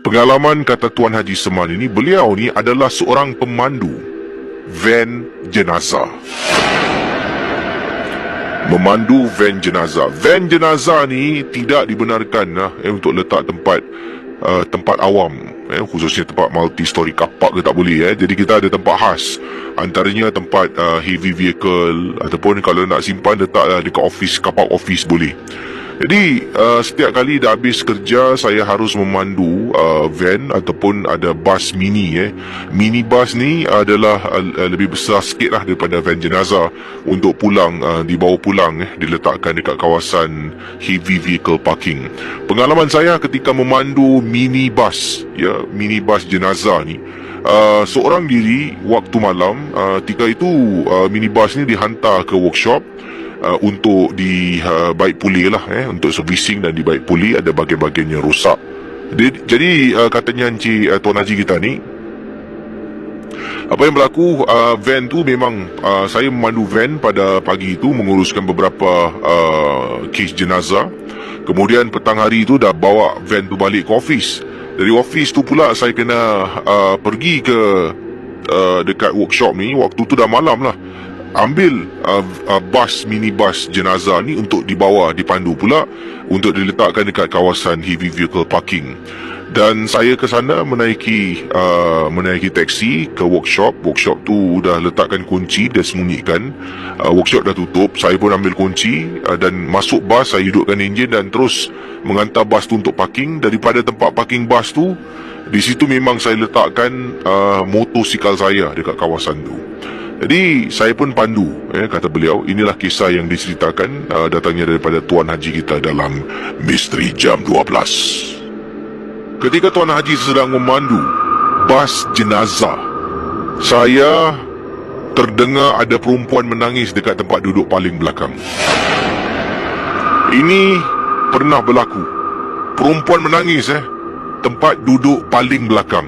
Pengalaman kata Tuan Haji Seman ini, beliau ni adalah seorang pemandu van jenazah. Memandu van jenazah. Van jenazah ni tidak dibenarkan untuk letak tempat awam, khususnya tempat multi-story car park ke tak boleh. Jadi kita ada tempat khas, antaranya tempat heavy vehicle, ataupun kalau nak simpan letaklah dekat office, car park office boleh. Jadi setiap kali dah habis kerja, saya harus memandu van ataupun ada bas mini. Mini bus ni adalah lebih besar sikit lah daripada van jenazah. Untuk pulang, dibawa pulang, diletakkan dekat kawasan heavy vehicle parking. Pengalaman saya ketika memandu mini bus, mini bus jenazah ni, seorang diri waktu malam. Ketika itu minibus ni dihantar ke workshop untuk dibaik pulih lah, untuk servicing dan dibaik pulih. Ada bahagian-bahagian yang rosak. Jadi katanya Encik Tuan Haji kita ni, apa yang berlaku, van tu memang saya memandu van pada pagi itu, menguruskan beberapa kes jenazah. Kemudian petang hari tu dah bawa van tu balik ke office. Dari office tu pula saya kena pergi ke dekat workshop ni. Waktu tu dah malam lah. Ambil minibus jenazah ni untuk dipandu pula untuk diletakkan dekat kawasan heavy vehicle parking. Dan saya ke sana menaiki taksi ke workshop. Workshop tu dah letakkan kunci, dah sembunyikan. Workshop dah tutup. Saya pun ambil kunci dan masuk bas. Saya hidupkan enjin dan terus menghantar bas tu untuk parking. Daripada tempat parking bas tu, di situ memang saya letakkan motosikal saya dekat kawasan tu. Jadi saya pun pandu, kata beliau. Inilah kisah yang diceritakan, datangnya daripada Tuan Haji kita dalam Misteri Jam 12. Ketika Tuan Haji sedang memandu bas jenazah, saya terdengar ada perempuan menangis dekat tempat duduk paling belakang. Ini pernah berlaku. Perempuan menangis tempat duduk paling belakang.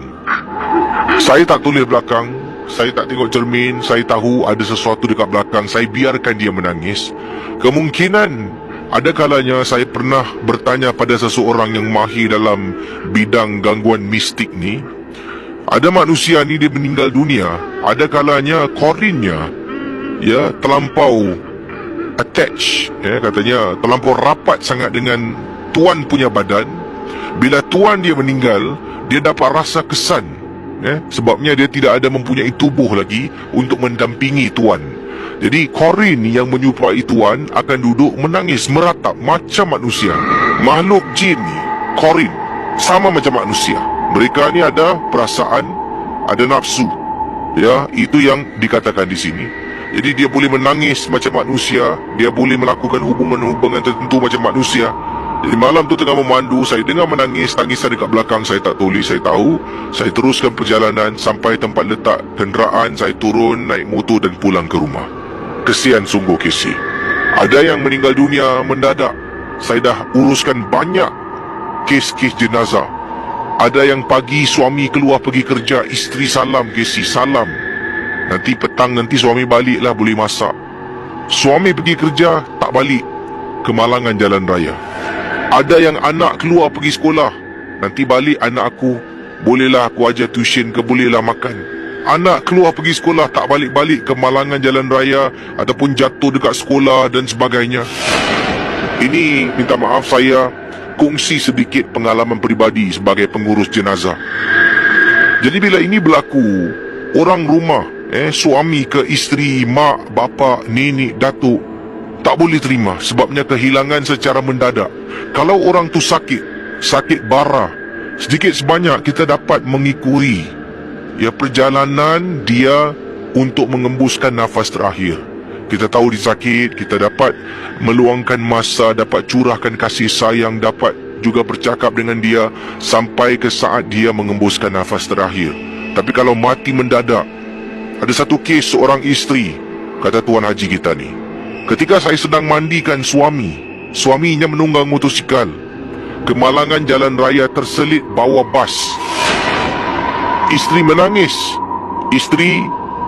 Saya tak toleh belakang, saya tak tengok cermin. Saya tahu ada sesuatu dekat belakang. Saya biarkan dia menangis. Kemungkinan ada kalanya saya pernah bertanya pada seseorang yang mahir dalam bidang gangguan mistik ni. Ada manusia ni, dia meninggal dunia, ada kalanya korinnya terlampau attach, katanya terlampau rapat sangat dengan tuan punya badan. Bila tuan dia meninggal, dia dapat rasa kesan, sebabnya dia tidak ada mempunyai tubuh lagi untuk mendampingi tuan. Jadi korin yang menyerupai tuan akan duduk menangis meratap macam manusia. Makhluk jin ni, korin, sama macam manusia. Mereka ni ada perasaan, ada nafsu. Itu yang dikatakan di sini. Jadi dia boleh menangis macam manusia, dia boleh melakukan hubungan-hubungan tertentu macam manusia. Jadi malam tu tengah memandu, saya dengar menangis, tangisan dekat belakang. Saya tak tuli, saya tahu. Saya teruskan perjalanan sampai tempat letak kenderaan. Saya turun, naik motor dan pulang ke rumah. Kesian sungguh Casey. Ada yang meninggal dunia mendadak. Saya dah uruskan banyak kes-kes jenazah. Ada yang pagi suami keluar pergi kerja, isteri salam, Casey, salam. Nanti petang, nanti suami baliklah boleh masak. Suami pergi kerja, tak balik, kemalangan jalan raya. Ada yang anak keluar pergi sekolah, nanti balik anak aku, bolehlah aku ajar tuition ke, bolehlah makan. Anak keluar pergi sekolah, tak balik-balik, kemalangan jalan raya, ataupun jatuh dekat sekolah dan sebagainya. Ini minta maaf, saya kongsi sedikit pengalaman peribadi sebagai pengurus jenazah. Jadi bila ini berlaku, orang rumah, suami ke isteri, mak, bapa, nenek, datuk, tak boleh terima sebabnya kehilangan secara mendadak. Kalau orang tu sakit bara, sedikit sebanyak kita dapat mengikuri perjalanan dia untuk mengembuskan nafas terakhir. Kita tahu dia sakit, kita dapat meluangkan masa, dapat curahkan kasih sayang, dapat juga bercakap dengan dia sampai ke saat dia mengembuskan nafas terakhir. Tapi kalau mati mendadak, ada satu kes seorang isteri, kata Tuan Haji kita ni, ketika saya sedang mandikan suaminya menunggang motosikal, kemalangan jalan raya terselit bawah bas. Isteri menangis. Isteri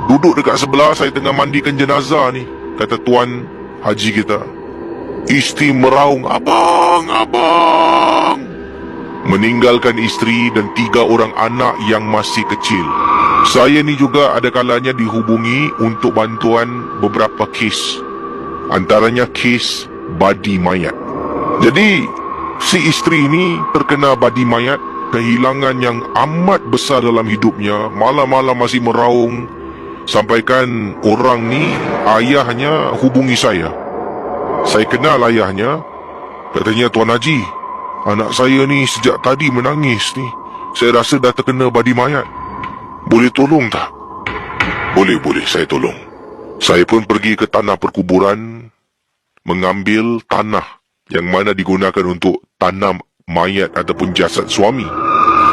duduk dekat sebelah saya tengah mandikan jenazah ni, kata Tuan Haji kita. Isteri meraung, "Abang, abang." meninggalkan isteri dan 3 orang anak yang masih kecil. Saya ni juga ada kalanya dihubungi untuk bantuan beberapa kes, antaranya kes badi mayat. Jadi, si isteri ini terkena badi mayat, kehilangan yang amat besar dalam hidupnya, malam-malam masih meraung. Sampaikan orang ni, ayahnya hubungi saya. Saya kenal ayahnya. Katanya, Tuan Haji, anak saya ni sejak tadi menangis ni. Saya rasa dah terkena badi mayat. Boleh tolong tak? Boleh, saya tolong. Saya pun pergi ke tanah perkuburan, mengambil tanah yang mana digunakan untuk tanam mayat ataupun jasad suami.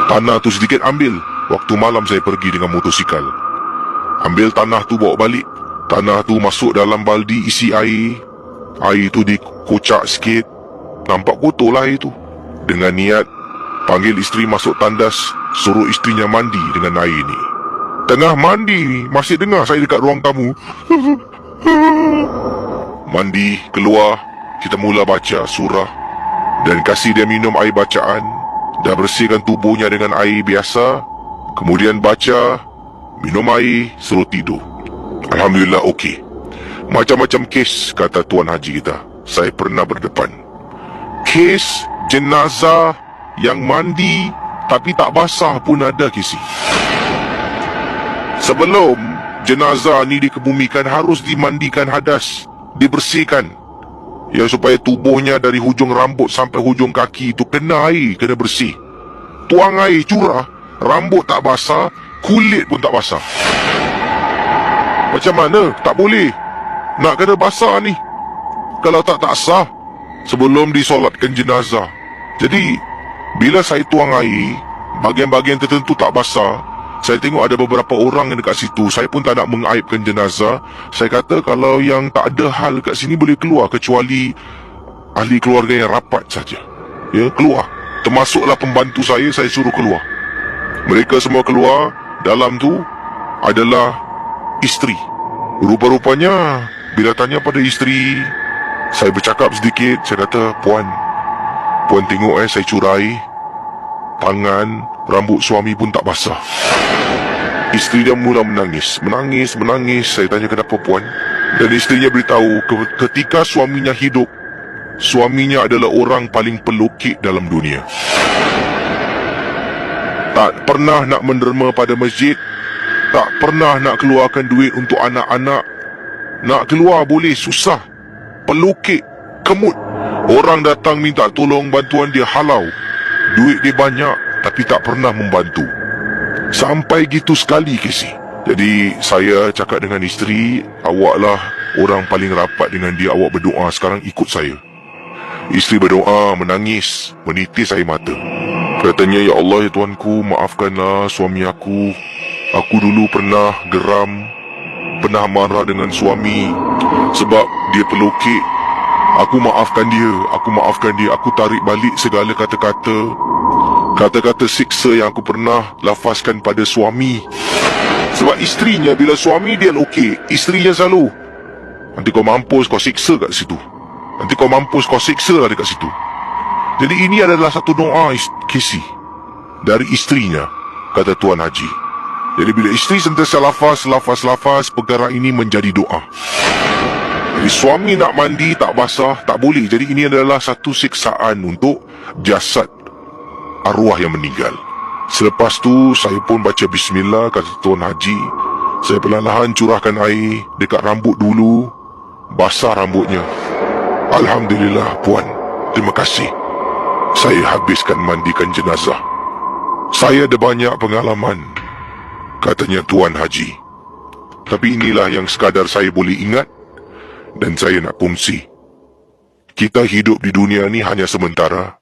Tanah tu sedikit ambil. Waktu malam saya pergi dengan motosikal. Ambil tanah tu bawa balik. Tanah tu masuk dalam baldi isi air. Air tu dikocak sikit. Nampak kotor lah air tu. Dengan niat panggil isteri masuk tandas, suruh isterinya mandi dengan air ni. Tengah mandi ni masih dengar saya dekat ruang tamu. Mandi, keluar, kita mula baca surah dan kasih dia minum air bacaan. Dah bersihkan tubuhnya dengan air biasa. Kemudian baca, minum air, suruh tidur. Alhamdulillah okey. Macam-macam kes, kata Tuan Haji kita, saya pernah berdepan. Kes jenazah yang mandi tapi tak basah pun ada, Kisi. Sebelum jenazah ni dikebumikan, harus dimandikan hadas, dibersihkan, ya, supaya tubuhnya dari hujung rambut sampai hujung kaki itu kena air, kena bersih. Tuang air curah, rambut tak basah, kulit pun tak basah. Macam mana? Tak boleh. Nak kena basah ni. Kalau tak sah sebelum disolatkan jenazah. Jadi, bila saya tuang air, bahagian-bahagian tertentu tak basah, saya tengok ada beberapa orang yang dekat situ. Saya pun tak nak mengaibkan jenazah. Saya kata kalau yang tak ada hal kat sini boleh keluar, kecuali ahli keluarga yang rapat saja. Ya, keluar. Termasuklah pembantu saya suruh keluar. Mereka semua keluar. Dalam tu adalah isteri. Rupa-rupanya bila tanya pada isteri, saya bercakap sedikit. Saya kata, Puan tengok saya curai tangan, rambut suami pun tak basah. Isteri dia mula menangis. Saya tanya, kenapa Puan? Dan isterinya beritahu, ketika suaminya hidup, suaminya adalah orang paling pelukik dalam dunia. Tak pernah nak menderma pada masjid, tak pernah nak keluarkan duit untuk anak-anak. Nak keluar boleh, susah. Pelukik, kemut. Orang datang minta tolong bantuan, dia halau. Duit dia banyak, tapi tak pernah membantu. Sampai gitu sekali, Casey. Jadi saya cakap dengan isteri, awaklah orang paling rapat dengan dia, awak berdoa sekarang, ikut saya. Isteri berdoa, menangis, menitis air mata. Katanya, ya Allah, ya Tuanku, maafkanlah suami aku. Aku dulu pernah geram, pernah marah dengan suami sebab dia pelukik. Aku maafkan dia. Aku tarik balik segala kata-kata siksa yang aku pernah lafazkan pada suami. Sebab isterinya, bila suami dia okey, isterinya selalu, nanti kau mampus, kau siksa kat situ. Nanti kau mampus, kau siksa lah dekat situ. Jadi ini adalah satu doa, Casey, dari isterinya, kata Tuan Haji. Jadi bila isteri sentiasa lafaz, perkara ini menjadi doa. Jadi suami nak mandi tak basah, tak boleh. Jadi ini adalah satu siksaan untuk jasad arwah yang meninggal. Selepas tu saya pun baca bismillah, kata Tuan Haji. Saya perlahan-lahan curahkan air dekat rambut dulu, basah rambutnya. Alhamdulillah Puan, terima kasih. Saya habiskan mandikan jenazah. Saya ada banyak pengalaman, katanya Tuan Haji. Tapi inilah yang sekadar saya boleh ingat dan saya nak kongsi. Kita hidup di dunia ni hanya sementara.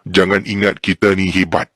Jangan ingat kita ni hebat.